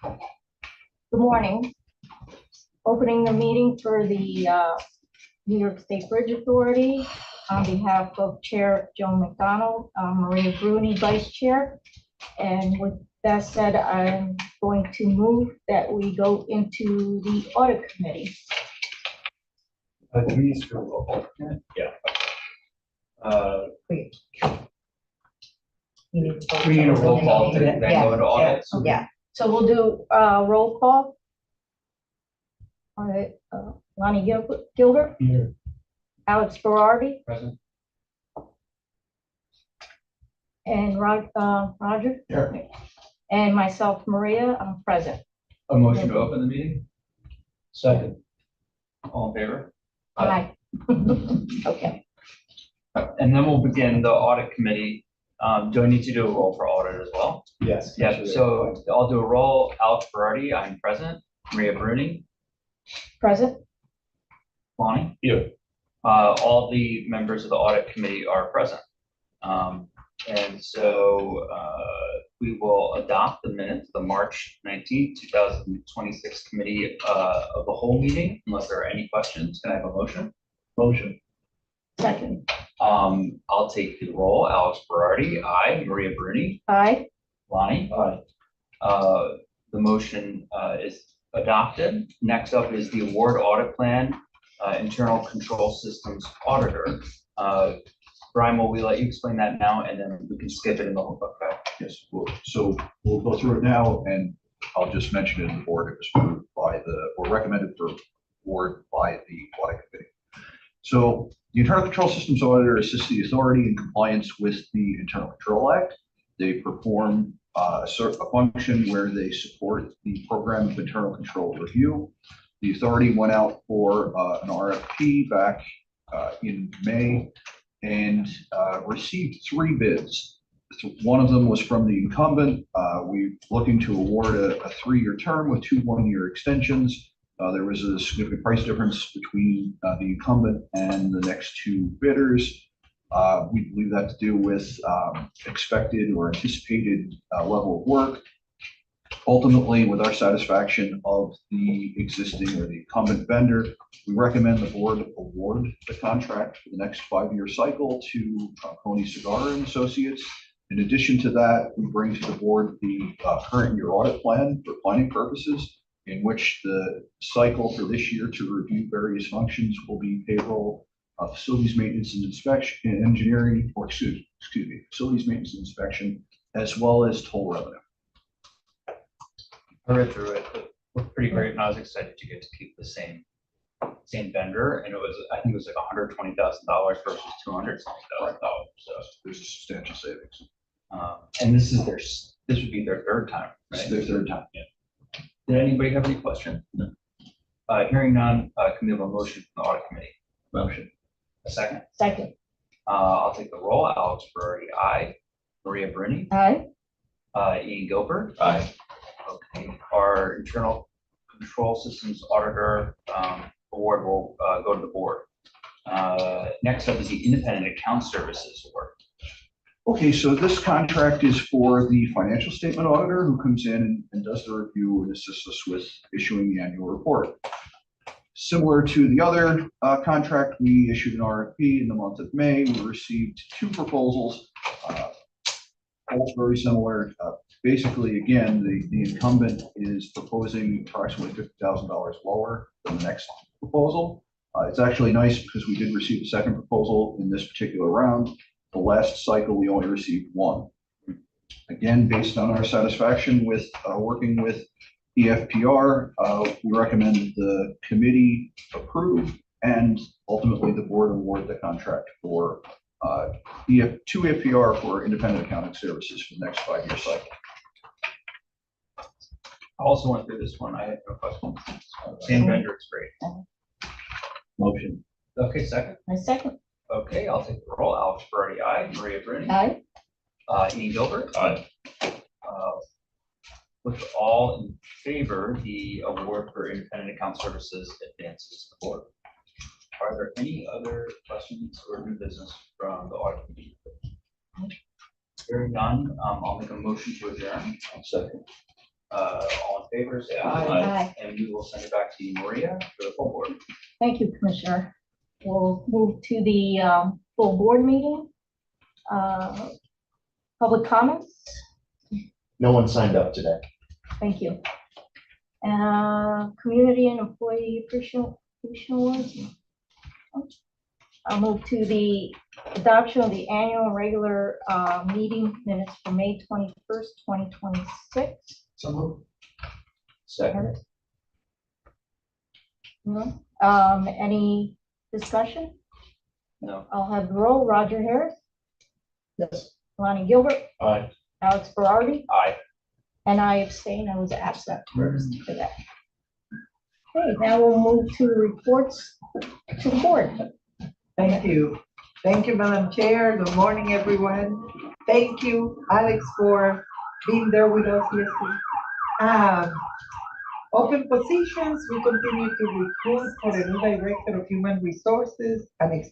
Good morning. Opening the meeting for the New York State Bridge Authority on behalf of Chair Joan McDonald, Maria Bruni, Vice Chair. And with that said, I'm going to move that we go into the Audit Committee. Do we need to do a roll call? Yeah. We need We need a roll call to then go into audit. Yeah. So we'll do roll call. All right, Lonnie Gilbert, Here. Alex Berardi, Present. and Roger. Here. And myself, Maria, I'm present. A motion to open the meeting? Second. All in favor? Aye. Okay. And then we'll begin the audit committee. Do I need to do a roll for audit as well? Yes. Yeah, so I'll do a roll. Alex Berardi, I'm present. Maria Bruni, Present. Lonnie? Here. All the members of the audit committee are present. And so we will adopt the minutes, the March 19th, 2026 committee of the whole meeting, unless there are any questions. Can I have a motion? Motion. Second. I'll take the roll. Alex Berardi, aye. Maria Bruni, Aye. Lonnie? Aye. The motion is adopted. Next up is the award audit plan, internal control systems auditor. Brian, will we let you explain that now, and then we can skip it in the whole book? Yes, so we'll go through it now, and I'll just mention it in the board. It was approved by or recommended for board by the audit committee. So the internal control systems auditor assists the authority in compliance with the Internal Control Act. They perform a function where they support the program of internal control review. The authority went out for an RFP back in May and received 3 bids. One of them was from the incumbent. We're looking to award a 3-year term with 2 one-year extensions. There was a significant price difference between the incumbent and the next 2 bidders. We believe that to do with expected or anticipated level of work. Ultimately, with our satisfaction of the existing or the incumbent vendor, we recommend the board award the contract for the next 5-year cycle to Coney Cigar and Associates. In addition to that, we bring to the board the current year audit plan for planning purposes, in which the cycle for this year to review various functions will be payroll, facilities maintenance and inspection, and engineering, or excuse me, facilities maintenance and inspection, as well as toll revenue. I read through it. It looked pretty great, and I was excited to get to keep the same vendor. And I think it was like $120,000 versus $200,000. So There's a substantial savings. and this would be their 3rd time, This right? is their 3rd time. Yeah. Did anybody have any questions? No. Hearing none, can we have a motion from the audit committee? Motion. A second? Second. I'll take the roll. Alex Berardi, aye. Maria Bruni, Aye. Ian Gilbert. Aye. Okay, our internal control systems auditor award will go to the board. Next up is the independent account services award. Okay, so this contract is for the financial statement auditor who comes in and does the review and assists us with issuing the annual report. Similar to the other contract, we issued an RFP in the month of May. We received 2 proposals, both very similar. Basically, again, the incumbent is proposing approximately $50,000 lower than the next proposal. It's actually nice because we did receive a 2nd proposal in this particular round. The last cycle, we only received 1. Again, based on our satisfaction with working with EFPR, we recommend that the committee approve and ultimately the board award the contract for to EFPR for independent accounting services for the next 5-year cycle. I also went through this one. I had no questions. Same vendor, it's great. Motion. Okay, second. My second. Okay, I'll take the roll. Alex Berardi, aye. Maria Bruni. Aye. Ian Gilbert. Aye. With all in favor, the award for independent account services advances the board. Are there any other questions or new business from the audit committee? Hearing none, I'll make a motion to adjourn. Second. All in favor, say aye. Aye. And we will send it back to you, Maria, for the full board. Thank you, Commissioner. We'll move to the full board meeting. Public comments? No one signed up today. Thank you. Community and employee appreciation awards. I'll move to the adoption of the annual and regular meeting minutes for May 21st, 2026. So moved. Second. No? Any discussion? No. I'll have the roll. Roger Harris, Yes. Lonnie Gilbert, Aye. Alex Berardi, Aye. and I abstain. I was absent for that. Okay, now we'll move to reports to the board. Thank you. Thank you, Madam Chair. Good morning, everyone. Thank you, Alex, for being there with us yesterday. Open positions, we continue to recruit for the new Director of Human Resources and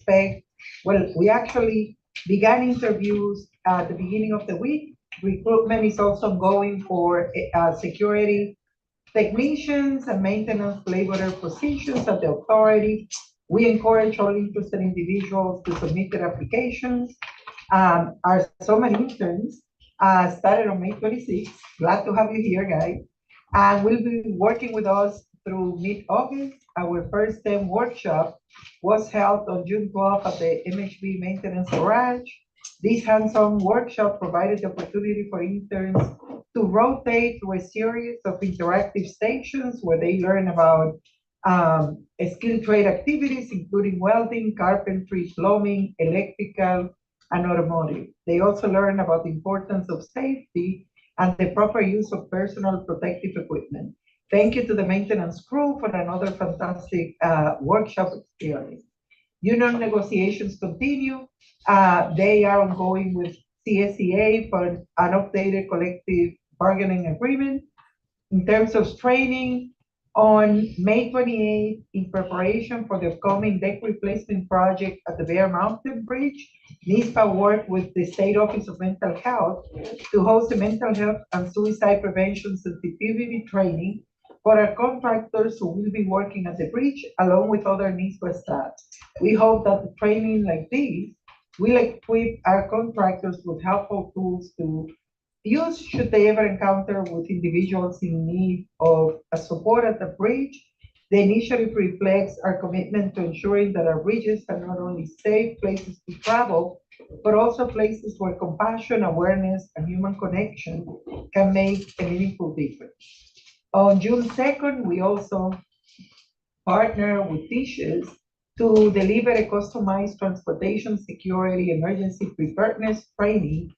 we actually began interviews at the beginning of the week. Recruitment is also going for security technicians and maintenance laborer positions at the authority. We encourage all interested individuals to submit their applications. Our summer interns started on May 26th. Glad to have you here, guys. And will be working with us through mid-August. Our first STEM workshop was held on June 12th at the MHB Maintenance Garage. This hands-on workshop provided the opportunity for interns to rotate through a series of interactive stations where they learn about skilled trade activities, including welding, carpentry, plumbing, electrical, and automotive. They also learn about the importance of safety and the proper use of personal protective equipment. Thank you to the maintenance crew for another fantastic workshop experience. Union negotiations continue. They are ongoing with CSEA for an updated collective bargaining agreement. In terms of training, on May 28th, in preparation for the upcoming deck replacement project at the Bear Mountain Bridge, NYSBA worked with the State Office of Mental Health to host a mental health and suicide prevention sensitivity training for our contractors who will be working at the bridge along with other NYSBA staff. We hope that the training like this will equip our contractors with helpful tools to use should they ever encounter with individuals in need of a support at the bridge. The initiative reflects our commitment to ensuring that our bridges are not only safe places to travel, but also places where compassion, awareness, and human connection can make a meaningful difference. On June 2nd, we also partner with Tishes to deliver a customized transportation security emergency preparedness training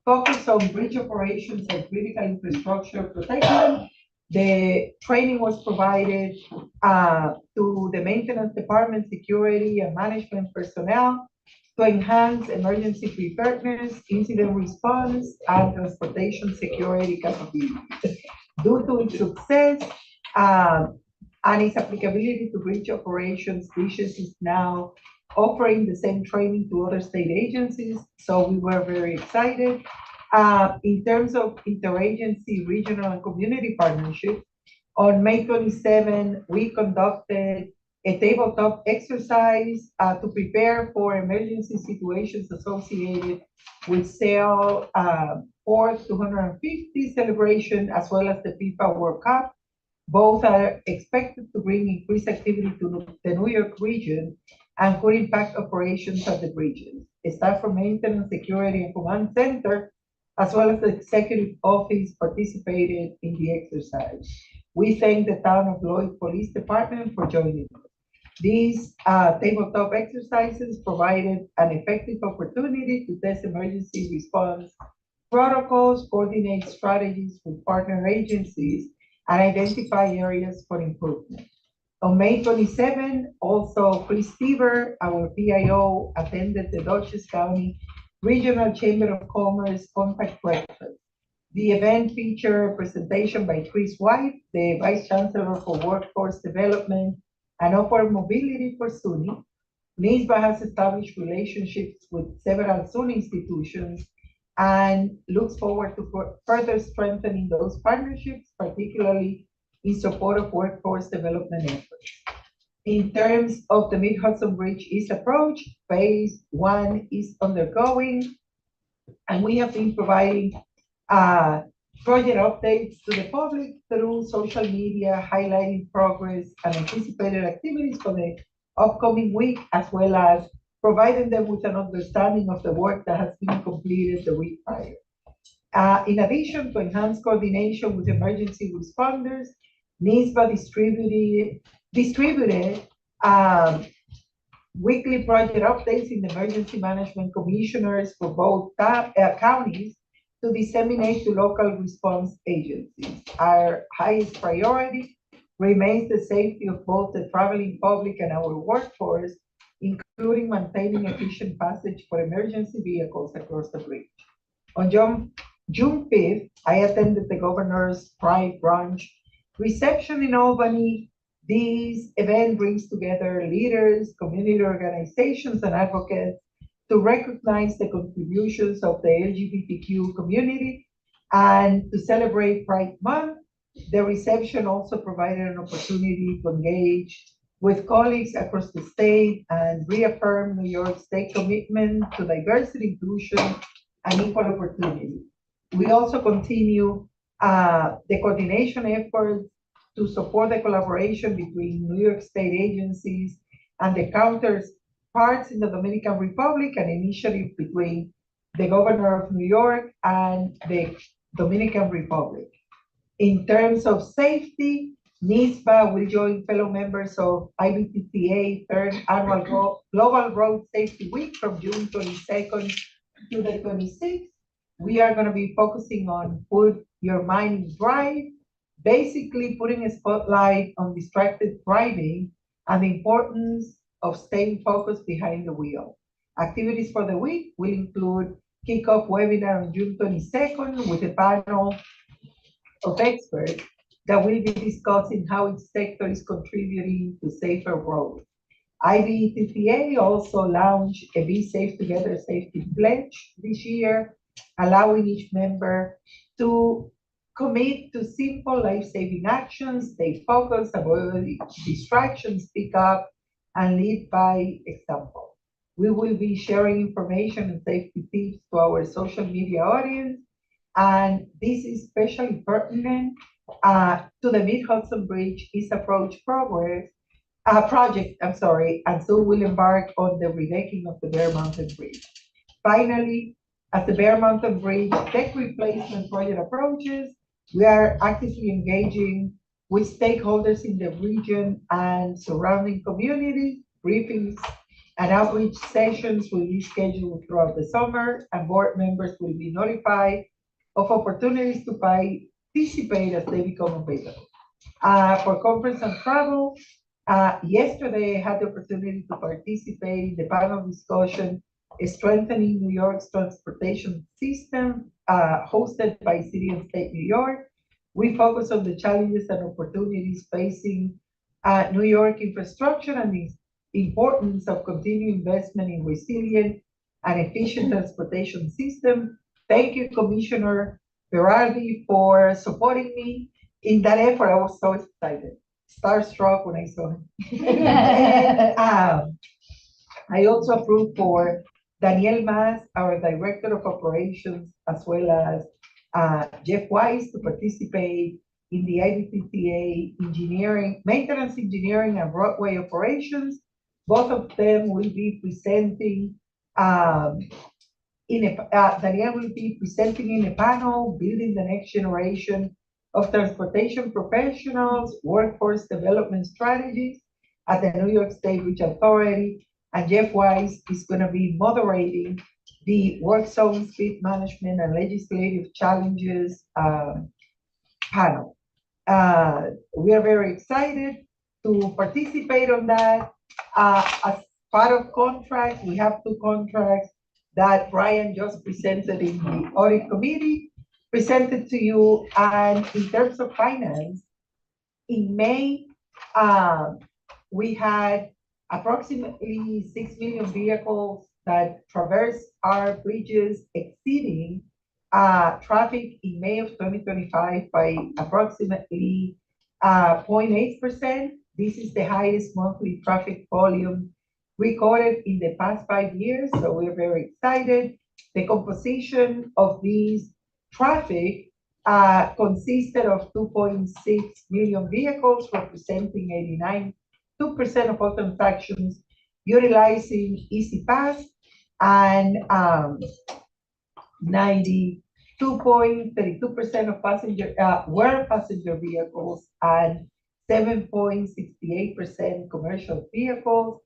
focused on bridge operations and critical infrastructure protection. The training was provided to the maintenance department, security, and management personnel to enhance emergency preparedness, incident response, and transportation security capabilities. Due to its success and its applicability to bridge operations, Tishes is now offering the same training to other state agencies, so we were very excited. In terms of interagency, regional, and community partnerships, on May 27, we conducted a tabletop exercise to prepare for emergency situations associated with SAIL 250 celebration, as well as the FIFA World Cup. Both are expected to bring increased activity to the New York region and could impact operations at the bridges. Staff from Maintenance, Security, and Command Center, as well as the Executive Office, participated in the exercise. We thank the Town of Lloyd Police Department for joining us. These tabletop exercises provided an effective opportunity to test emergency response protocols, coordinate strategies with partner agencies, and identify areas for improvement. On May 27, also Chris Stever, our PIO, attended the Dutchess County Regional Chamber of Commerce Contact Breakfast. The event featured a presentation by Chris White, the Vice Chancellor for Workforce Development and Upward Mobility for SUNY. NYSBA has established relationships with several SUNY institutions and looks forward to further strengthening those partnerships, particularly in support of workforce development efforts. In terms of the Mid-Hudson Bridge East approach, phase 1 is undergoing, and we have been providing project updates to the public through social media, highlighting progress and anticipated activities for the upcoming week, as well as providing them with an understanding of the work that has been completed the week prior. In addition, to enhance coordination with emergency responders, NYSBA distributed weekly project updates in the emergency management commissioners for both counties to disseminate to local response agencies. Our highest priority remains the safety of both the traveling public and our workforce, including maintaining efficient passage for emergency vehicles across the bridge. On June 5th, I attended the Governor's Pride Brunch reception in Albany. This event brings together leaders, community organizations, and advocates to recognize the contributions of the LGBTQ community and to celebrate Pride Month. The reception also provided an opportunity to engage with colleagues across the state and reaffirm New York State commitment to diversity, inclusion, and equal opportunity. We also continue the coordination efforts to support the collaboration between New York State agencies and the counterparts in the Dominican Republic, an initiative between the Governor of New York and the Dominican Republic. In terms of safety, NYSBA will join fellow members of IBTCA third annual Global Road Safety Week from June 22nd to the 26th. We are going to be focusing on Put Your Mind in Drive, basically putting a spotlight on distracted driving and the importance of staying focused behind the wheel. Activities for the week will include kickoff webinar on June 22nd with a panel of experts that will be discussing how each sector is contributing to safer roads. IBTCA also launched a Be Safe Together Safety Pledge this year, allowing each member to commit to simple life-saving actions, stay focused, avoid distractions, speak up, and lead by example. We will be sharing information and safety tips to our social media audience, and this is especially pertinent to the Mid-Hudson Bridge East Approach project, and so we'll embark on the redecking of the Bear Mountain Bridge. Finally, as the Bear Mountain Bridge deck replacement project approaches, we are actively engaging with stakeholders in the region and surrounding communities. Briefings and outreach sessions will be scheduled throughout the summer, and board members will be notified of opportunities to participate as they become available. For conference and travel, yesterday I had the opportunity to participate in the panel discussion Strengthening New York's Transportation System, hosted by City and State New York. We focus on the challenges and opportunities facing New York infrastructure and the importance of continued investment in resilient and efficient transportation system. Thank you, Commissioner Berardi, for supporting me in that effort. I was so excited, starstruck when I saw him. And, I also approved for Daniel Mas, our Director of Operations, as well as Jeff Weiss to participate in the IBTCA engineering, maintenance engineering and roadway operations. Both of them will be presenting Daniel will be presenting in a panel, Building the Next Generation of Transportation Professionals, Workforce Development Strategies at the New York State Bridge Authority. And Jeff Weiss is going to be moderating the Work Zone Speed Management and Legislative Challenges panel. We are very excited to participate on that. As part of contracts, we have 2 contracts that Brian just presented in the audit committee, presented to you. And in terms of finance, in May, we had approximately 6 million vehicles that traverse our bridges, exceeding traffic in May of 2025 by approximately 0.8%. This is the highest monthly traffic volume recorded in the past 5 years, so we're very excited. The composition of these traffic consisted of 2.6 million vehicles, representing 89.2% of all transactions utilizing Easy Pass, and 92.32% of passenger were passenger vehicles, and 7.68% commercial vehicles.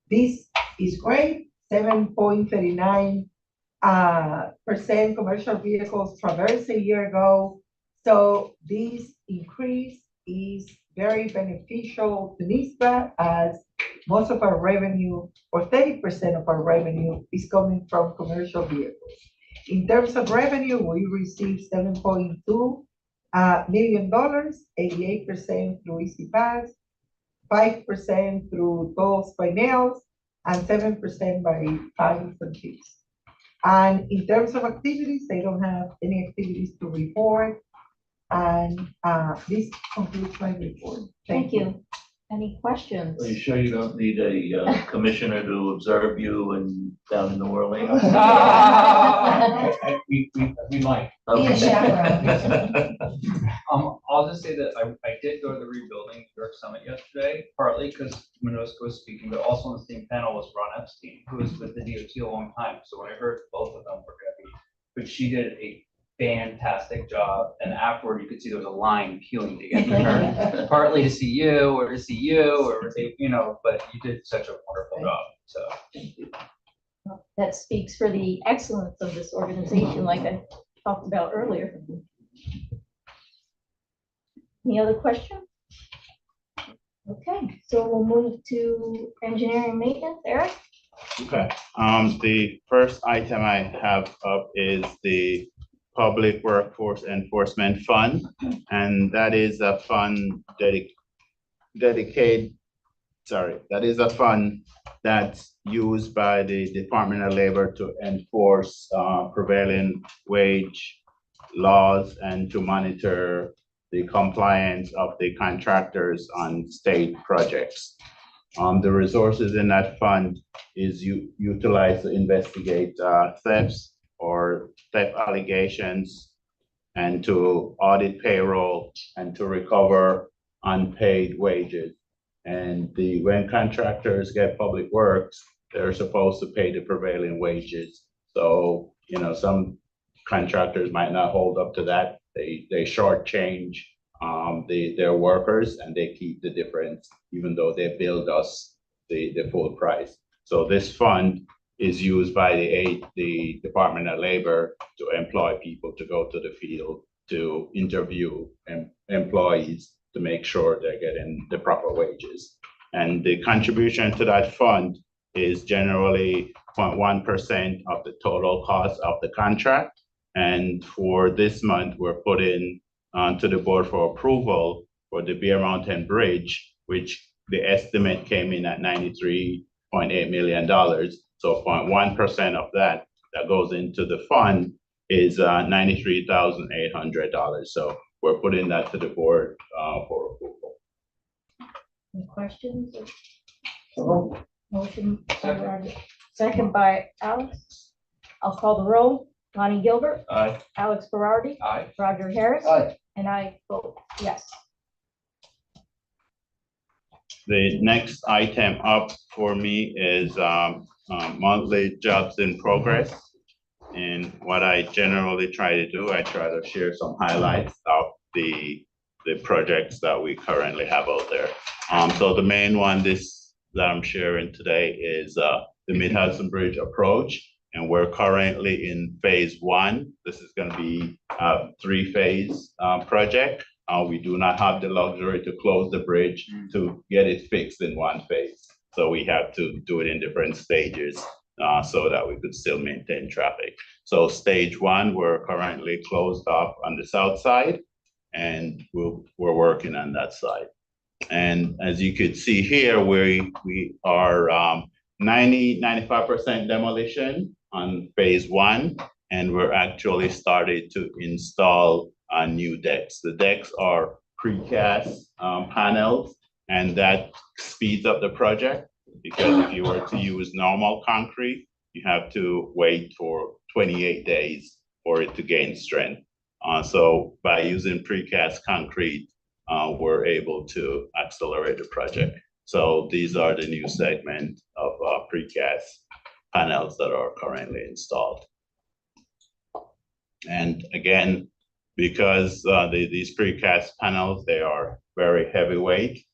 This is great. 7.39% commercial vehicles traversed a year ago. So this increase is very beneficial to NYSBA, as most of our revenue, or 30% of our revenue, is coming from commercial vehicles. In terms of revenue, we received $7.2 million, 88% through Easy Pass, 5% through tolls by mails, and 7% by fines and fees. And in terms of activities, they don't have any activities to report. And this concludes my report. Thank you. Any questions? Are you sure you don't need a commissioner to observe you and down in New Orleans? We might. Okay. I'll just say that I did go to the Rebuilding New York Summit yesterday, partly because Minoska was speaking, but also on the same panel was Ron Epstein, who was with the DOT a long time. So when I heard both of them were gonna be, but she did a fantastic job. And afterward, you could see there was a line peeling to get to her, partly to see you, or they, but you did such a wonderful job. So That speaks for the excellence of this organization, like I talked about earlier. Any other questions? Okay, so we'll move to engineering maintenance. Eric? Okay, the first item I have up is the Public Workforce Enforcement Fund, and that is a fund that is a fund that's used by the Department of Labor to enforce prevailing wage laws and to monitor the compliance of the contractors on state projects. The resources in that fund is utilized to investigate thefts or theft allegations, and to audit payroll, and to recover unpaid wages. And when contractors get public works, they're supposed to pay the prevailing wages. So, some contractors might not hold up to that. They shortchange their workers, and they keep the difference, even though they billed us the full price. So this fund is used by the Department of Labor to employ people to go to the field to interview employees to make sure they're getting the proper wages. And the contribution to that fund is generally 0.1% of the total cost of the contract. And for this month, we're putting to the board for approval for the Bear Mountain Bridge, which the estimate came in at $93.8 million. So 0.1% of that goes into the fund is $93,800. So we're putting that to the board for approval. Any questions? Motion by Roger, second by Alex. I'll call the roll. Lonnie Gilbert. Aye. Alex Berardi. Aye. Roger Harris. Aye. And I vote yes. The next item up for me is monthly jobs in progress. And what I generally try to do, I try to share some highlights of the projects that we currently have out there. So the main one that I'm sharing today is the Mid-Hudson Bridge approach. And we're currently in phase 1. This is going to be a 3-phase project. We do not have the luxury to close the bridge to get it fixed in one phase. So we have to do it in different stages so that we could still maintain traffic. So stage 1, we're currently closed off on the south side, and we're working on that side. And as you could see here, we are 95% demolition on phase 1, and we're actually started to install new decks. The decks are precast panels, and that speeds up the project, because if you were to use normal concrete, you have to wait for 28 days for it to gain strength. So by using precast concrete, we're able to accelerate the project. So these are the new segment of precast panels that are currently installed. And again, because these precast panels, they are very heavyweight,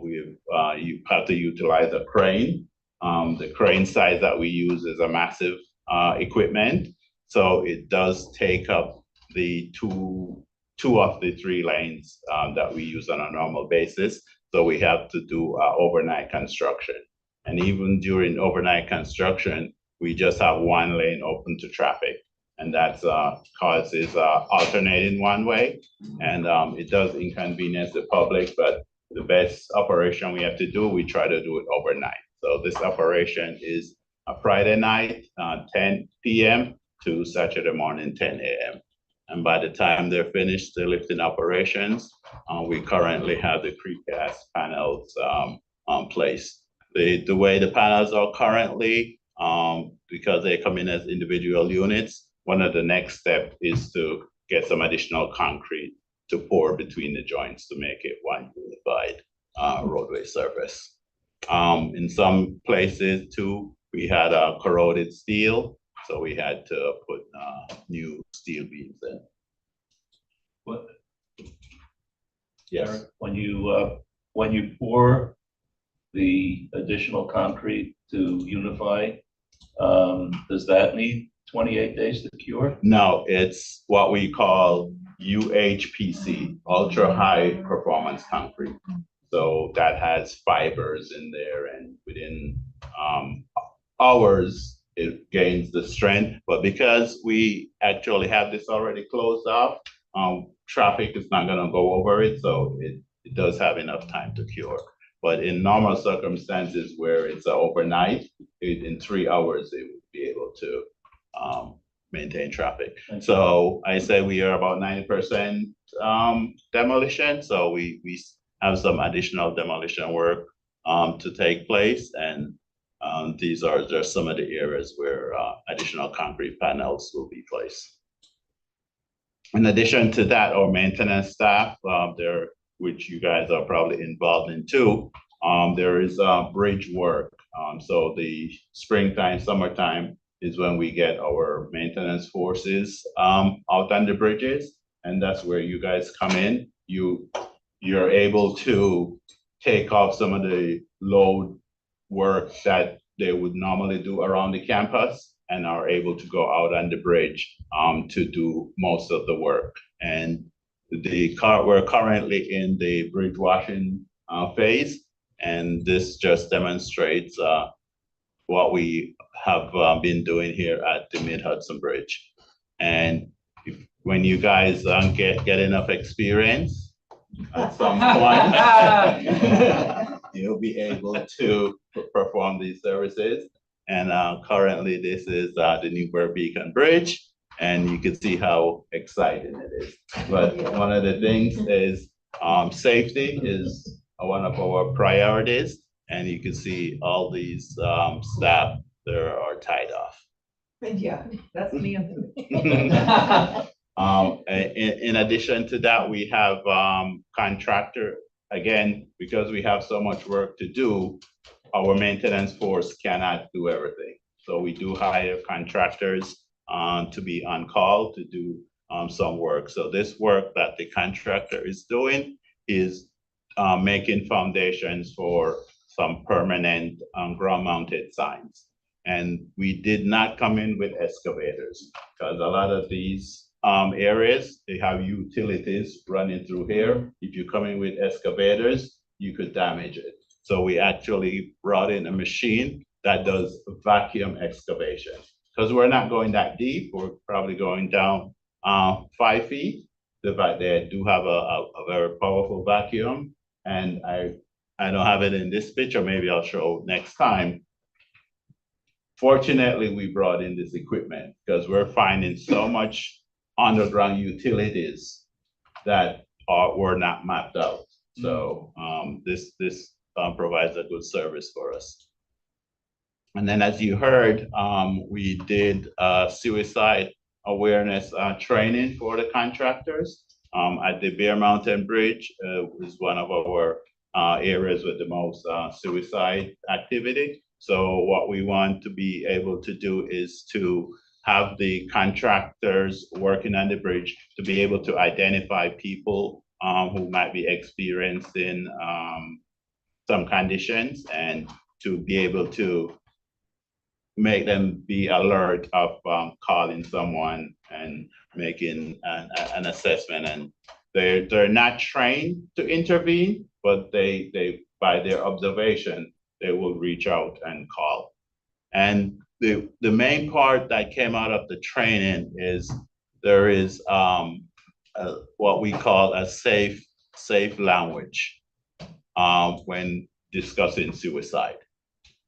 you have to utilize a crane. The crane size that we use is a massive equipment, so it does take up the two of the 3 lanes that we use on a normal basis. So we have to do overnight construction. And even during overnight construction, we just have 1 lane open to traffic. And that's causes alternating one way. And it does inconvenience the public, but the best operation we have to do, we try to do it overnight. So this operation is a Friday night, 10 p.m. to Saturday morning, 10 a.m. And by the time they're finished the lifting operations, we currently have the precast panels placed. The way the panels are currently, because they come in as individual units, one of the next step is to get some additional concrete to pour between the joints to make it one unified roadway surface. In some places too, we had corroded steel, so we had to put new steel beams in. What, Yes. Eric, when you pour the additional concrete to unify, does that need 28 days to cure? No, it's what we call UHPC, ultra high performance concrete. So that has fibers in there, and within hours, it gains the strength. But because we actually have this already closed off, traffic is not gonna go over it, so it does have enough time to cure. But in normal circumstances where it's overnight, in 3 hours, it would be able to maintain traffic. So I say we are about 90% demolition. So we have some additional demolition work to take place. And these are just some of the areas where additional concrete panels will be placed. In addition to that, our maintenance staff, which you guys are probably involved in too, there is bridge work. So the springtime, summertime is when we get our maintenance forces out on the bridges, and that's where you guys come in. You're able to take off some of the load work that they would normally do around the campus, and are able to go out on the bridge to do most of the work. And we're currently in the bridge washing phase, and this just demonstrates what we have been doing here at the Mid-Hudson Bridge. And when you guys get enough experience at some point, you'll be able to perform these services. And currently this is the Newburgh Beacon Bridge, and you can see how exciting it is. But one of the things is safety is one of our priorities, and you can see all these staff there are tied off. Yeah, that's me. In addition to that, we have contractor, again, because we have so much work to do, our maintenance force cannot do everything. So we do hire contractors to be on call to do some work. So this work that the contractor is doing is making foundations for some permanent ground mounted signs. And we did not come in with excavators, because a lot of these areas, they have utilities running through here. If you come in with excavators, you could damage it. So we actually brought in a machine that does vacuum excavation, because we're not going that deep. We're probably going down 5 feet. They do have a very powerful vacuum, and I don't have it in this picture. Maybe I'll show next time. fortunately, we brought in this equipment because we're finding so much underground utilities that were not mapped out. So this provides a good service for us. And then, as you heard, we did suicide awareness training for the contractors at the Bear Mountain Bridge. Is one of our areas with the most suicide activity. So what we want to be able to do is to have the contractors working on the bridge to be able to identify people who might be experiencing some conditions, and to be able to make them be alert of calling someone and making an assessment. And they're not trained to intervene, but they by their observation, they will reach out and call. And the main part that came out of the training is there is what we call a safe language when discussing suicide.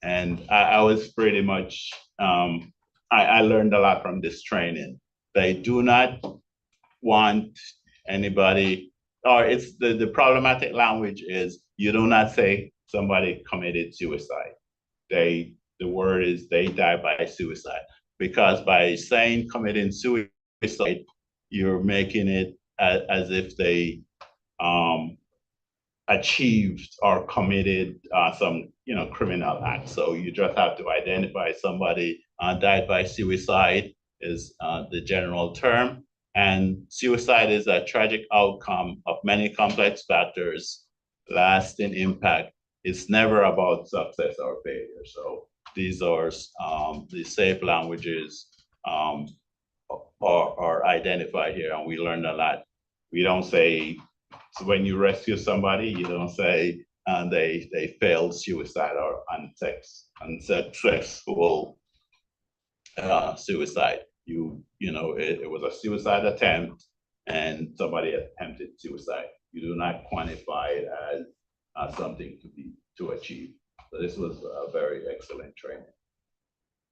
And I was pretty much, I learned a lot from this training. They do not want anybody, or it's the problematic language is you do not say somebody committed suicide. The word is they die by suicide, because by saying committing suicide, you're making it as if they achieved or committed some criminal act. So you just have to identify somebody died by suicide is the general term. And suicide is a tragic outcome of many complex factors, lasting impact. It's never about success or failure. So these are the safe languages are identified here, and we learned a lot. We don't say, so when you rescue somebody, you don't say they failed suicide or unsuccessful suicide. It was a suicide attempt and somebody attempted suicide. You do not quantify it as something to achieve. So this was a very excellent training.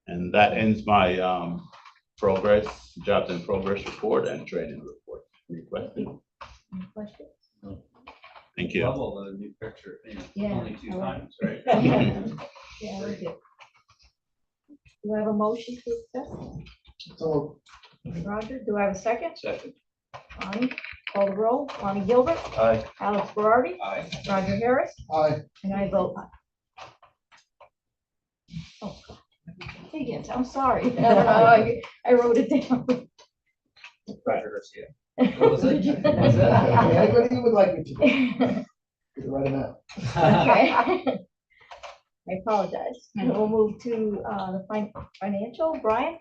And that ends my jobs in progress report and training report. Any questions? Any questions? Thank you. Level the new picture, Yeah, only two I like times, right? Yeah, we do. Do I have a motion to accept? So, Roger, do I have a second? Second. Lonnie, call the roll. Lonnie Gilbert, Aye. Alex Berardi, Aye. Roger Harris, aye. and I vote aye. Oh, God. Higgins, I'm sorry. I don't know, I wrote it down. Roger Garcia. What was it? Did you- What was it? Anybody you would like me to, you can write them out. Okay. I apologize. We'll move to the financial. Brian?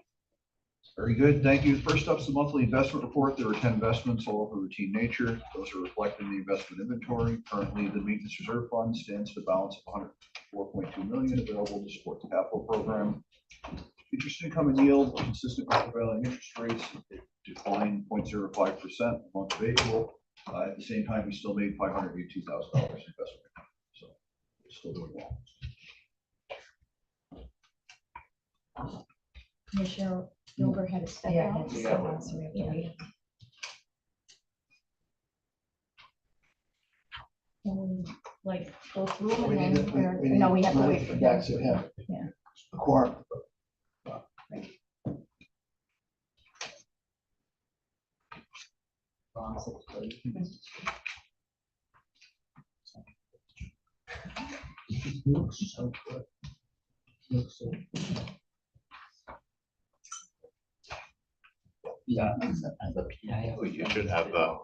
Very good, thank you. First up is the monthly investment report. There are 10 investments, all of a routine nature. Those are reflected in the investment inventory. Currently, the maintenance reserve fund stands at a balance of $104.2 million available to support the capital program. Interest income and yield are consistent with prevailing interest rates. It declined 0.05% the month of April. At the same time, we still made $582,000 investment income. So we're still doing well. Commissioner Gilbert had a step Yeah, out. that's Yeah. so awesome. Yeah. Can we, like, go through them We and need then, to- or- we no, need we have to money wait for from him. Dax to have Yeah. a quorum. Looks so good. Looks so. Yeah. You should have a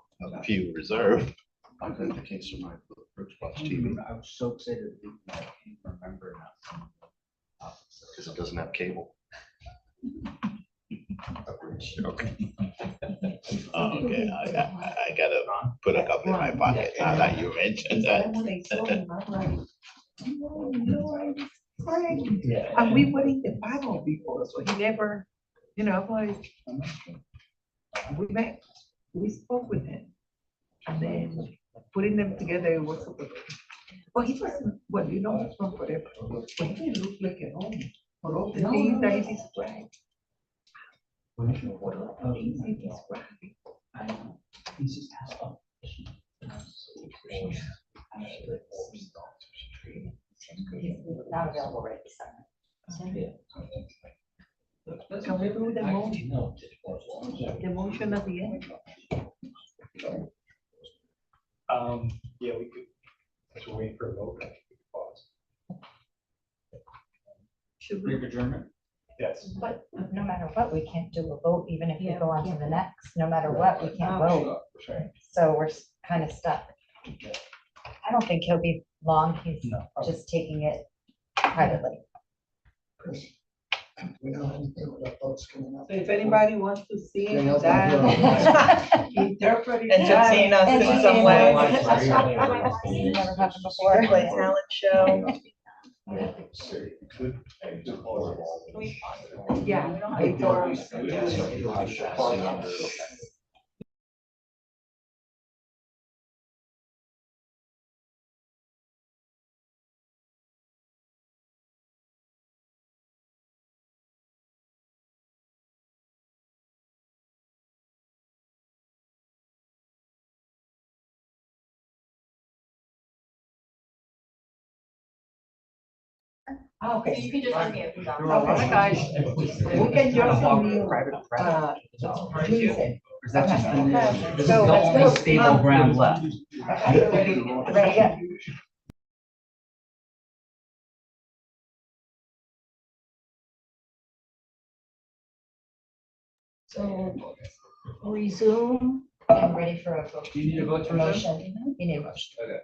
few reserved. I think the case of my Brooks Box TV, I was so excited to do that, I can't remember now. because it doesn't have cable. Okay. Oh, okay, I gotta put a couple in my pocket now that you mentioned that. Yeah. And we wouldn't even buy one before, so he never, I'm like, we met, we spoke with him. And then putting them together, it was, well, he wasn't, well, he's from whatever, but he didn't look like at home. Por otro, pinta y describe. Easy describe. I know. He's just asked up. Not available right this second. Can we do the motion? The motion at the end? Yeah, we could, that's what we're waiting for a vote. I think we could pause. Should Brief we? adjournment? Yes. But no matter what, we can't do a vote, even if we Yeah, go on we to the next, no matter what, we can't vote. So we're kind of stuck. I don't think he'll be long. He's just taking it privately. We don't have anything with our votes coming up. So if anybody wants to see Danielle's not that, interpret. Entertain us in some way. Entertain us. Never happened before. Play talent show. Yeah. Okay. You can just unmute. Okay, guys, we can just unmute, Jason. Is that just the, this is So the let's only go. stable ground left? Ready to go? So resume, I'm ready for a vote. Do you need a vote to resume? Motion. You need a motion. Okay,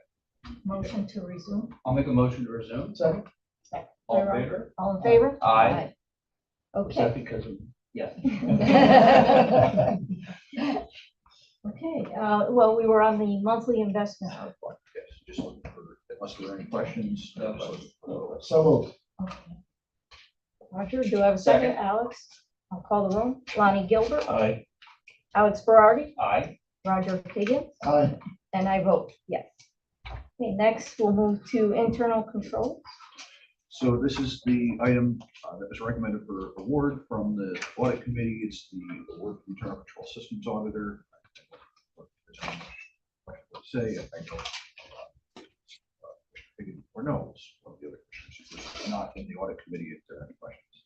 motion to resume. I'll make a motion to resume. Second. All in favor? All in favor? Aye. Okay. because of? Yes. Okay, well, we were on the monthly investment report. Yes, just looking for, unless there are any questions. So moved. Okay. Roger, do I have a second? Second. Alex? I'll call the room. Lonnie Gilbert, Aye. Alex Berardi, Aye. Roger Higgins, Aye. and I vote yes. Okay, next we'll move to internal control. So this is the item that was recommended for award from the audit committee. It's the award from internal control systems auditor. Say, I don't. Or no, it's one of the other commissioners who's not in the audit committee. If there are any questions.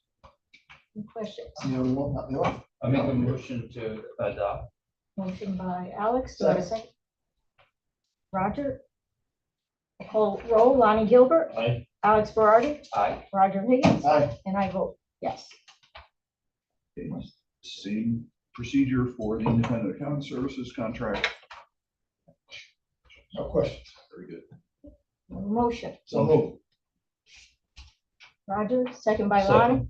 Any questions? The only one, not the other. I make a motion to adopt. Motion by Alex, do I have a second? Roger? Call roll, Lonnie Gilbert, Aye. Alex Berardi, Aye. Roger Higgins, Aye. and I vote yes. Okay, same procedure for the independent accounting services contract. No questions. Very good. Motion, So moved. Roger, second by Second. Lonnie.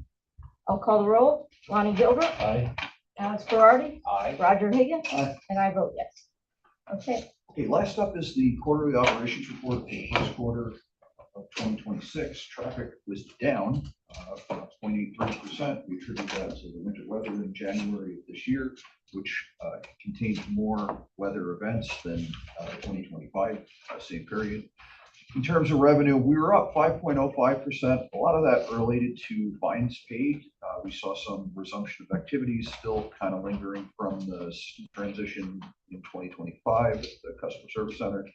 I'll call the roll, Lonnie Gilbert, Aye. Alex Berardi, Aye. Roger Higgins, Aye. and I vote yes. Okay, Okay, last up is the quarterly operations report for the first quarter of 2026. Traffic was down 0.83%. We attribute that to the winter weather in January of this year, which contained more weather events than 2025, same period. In terms of revenue, we were up 5.05%. A lot of that related to fines paid. We saw some resumption of activities still kind of lingering from the transition in 2025. The customer service center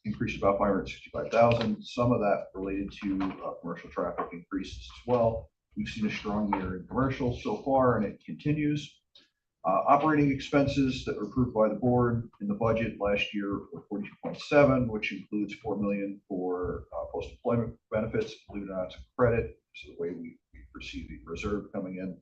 increased about 565,000. Some of that related to commercial traffic increases as well. We've seen a strong year in commercial so far, and it continues. Operating expenses that were approved by the board in the budget last year were 42.7, which includes 4 million for post-employment benefits, believe it or not, it's a credit, so the way we perceive the reserve coming in,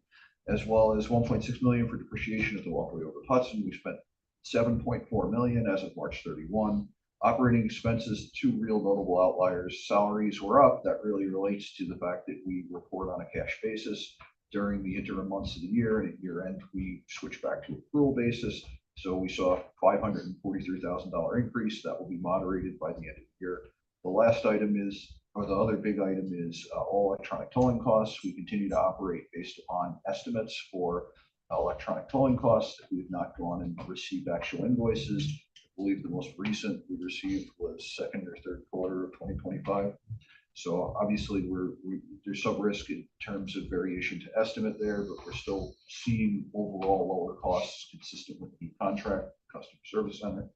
as well as 1.6 million for depreciation of the walkway over Hudson. We spent 7.4 million as of March 31. Operating expenses, two real notable outliers. Salaries were up. That really relates to the fact that we report on a cash basis during the interim months of the year, and at year end, we switch back to accrual basis. So we saw a $543,000 increase that will be moderated by the end of the year. The last item is, or the other big item is all electronic tolling costs. We continue to operate based upon estimates for electronic tolling costs. We have not gone and received actual invoices. I believe the most recent we received was second or third quarter of 2025. So obviously, there's some risk in terms of variation to estimate there, but we're still seeing overall lower costs consistent with the contract customer service center.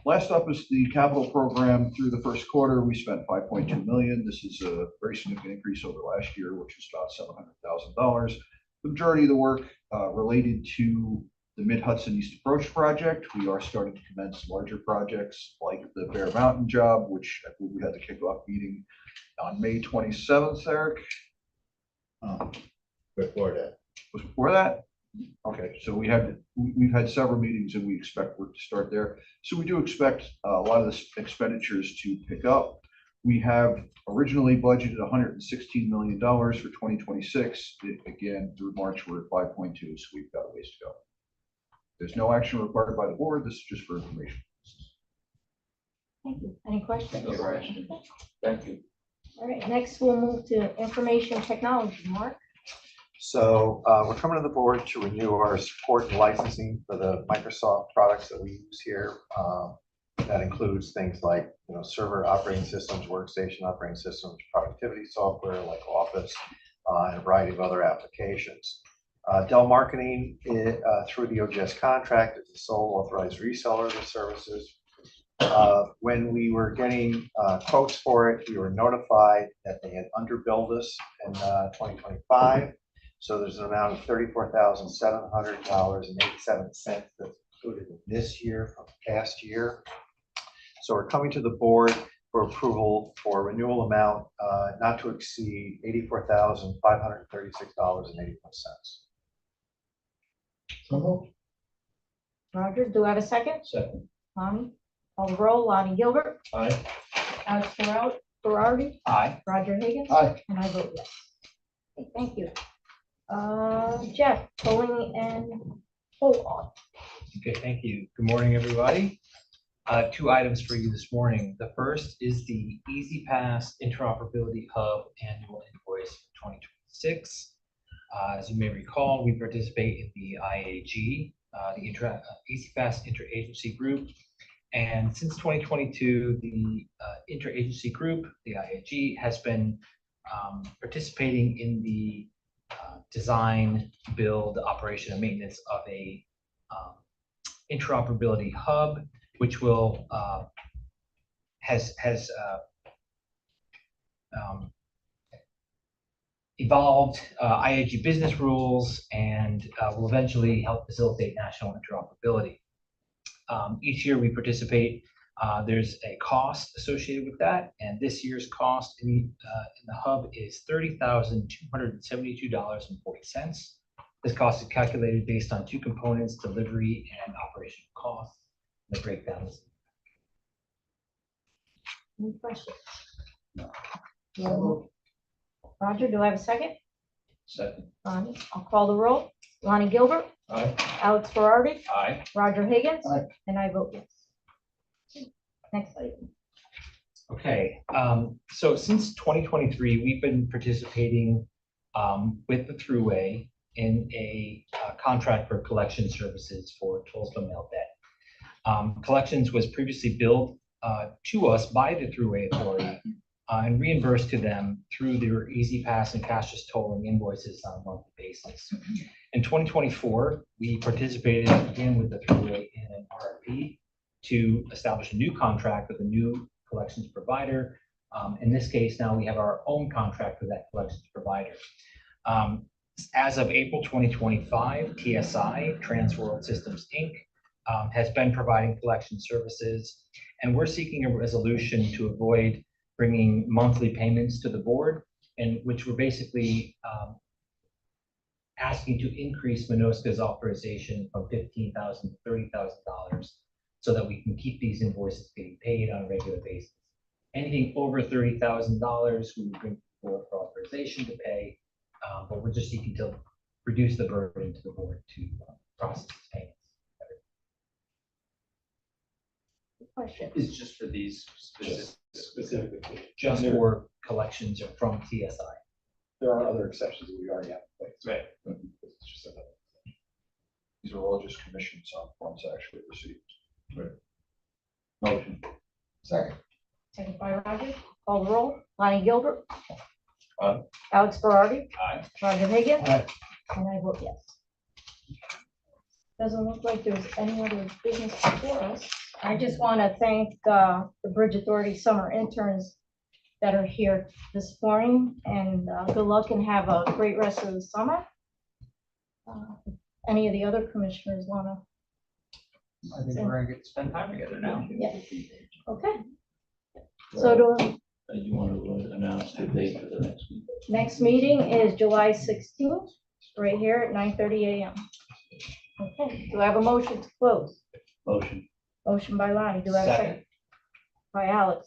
Last up is the capital program. Through the first quarter, we spent 5.2 million. This is a very significant increase over last year, which was about $700,000. The majority of the work related to the Mid-Hudson East Approach project. We are starting to commence larger projects like the Bear Mountain job, which I believe we had the kickoff meeting on May 27th, Eric. Before that. Was before that? Okay, so we've had several meetings and we expect work to start there. So we do expect a lot of the expenditures to pick up. We have originally budgeted $116 million for 2026. Again, through March, we're at 5.2, so we've got a ways to go. There's no action required by the board. This is just for information. Thank you. Any questions? No questions. Thank you. All right, next we'll move to information technology. Mark? So we're coming to the board to renew our support and licensing for the Microsoft products that we use here. That includes things like, server operating systems, workstation operating systems, productivity software like Office, and a variety of other applications. Dell Marketing, through the OGS contract, is the sole authorized reseller of the services. When we were getting quotes for it, we were notified that they had underbilled us in 2025. So there's an amount of $34,700.87 that's included in this year from past year. So we're coming to the board for approval for renewal amount not to exceed $84,536.81. Roger, do I have a second? Second. Lonnie? Call the roll. Lonnie Gilbert? Aye. Alex Ferrari? Aye. Roger Higgins? Aye. And I vote yes. Okay, thank you. Jeff, polling and poll on. Okay, thank you. Good morning, everybody. Two items for you this morning. The first is the Easy Pass Interoperability Hub annual invoice for 2026. As you may recall, we participate in the IAG, the Easy Pass Interagency Group. And since 2022, the interagency group, the IAG, has been participating in the design, build, operation, and maintenance of a interoperability hub, which will has evolved IAG business rules and will eventually help facilitate national interoperability. Each year we participate. There's a cost associated with that, and this year's cost in the hub is $30,272.40. This cost is calculated based on two components: delivery and operational costs. The breakdown is. Any questions? No. Roger, do I have a second? Second. Lonnie, I'll call the roll. Lonnie Gilbert? Aye. Alex Ferrari? Aye. Roger Higgins? Aye. And I vote yes. Next item. Okay, so since 2023, we've been participating with the Thruway in a contract for collection services for Tollsville mail debt. Collections was previously billed to us by the Thruway Authority and reimbursed to them through their Easy Pass and cashless tolling invoices on a monthly basis. In 2024, we participated again with the Thruway in an RFP to establish a new contract with a new collections provider. In this case, now we have our own contract with that collections provider. As of April 2025, TSI, Transworld Systems, Inc., has been providing collection services, and we're seeking a resolution to avoid bringing monthly payments to the board, and which we're basically asking to increase Minoska's authorization from $15,000 to $30,000 so that we can keep these invoices getting paid on a regular basis. Anything over $30,000, we would bring forward for authorization to pay, but we're just seeking to reduce the burden to the board to process these payments. Questions? It's just for these Specifically, Just for collections from TSI. there are other exceptions that we already have in place. Right. It's just a- These are all just commissions on funds actually received. Motion. Second. Second by Roger. Call the roll. Lonnie Gilbert. Aye. Alex Berardi. Aye. Roger Higgins. Aye. And I vote yes. Doesn't look like there's any other business before us. I just want to thank the Bridge Authority summer interns that are here this morning, and good luck and have a great rest of the summer. Any of the other commissioners want to? I think we're gonna get to spend time together now. Yeah. Okay. So the You want to announce the date for the next meeting? next meeting is July 16th, right here at 9:30 a.m. Okay, do I have a motion to close? Motion. Motion by Lonnie, do I have a second? By Alex.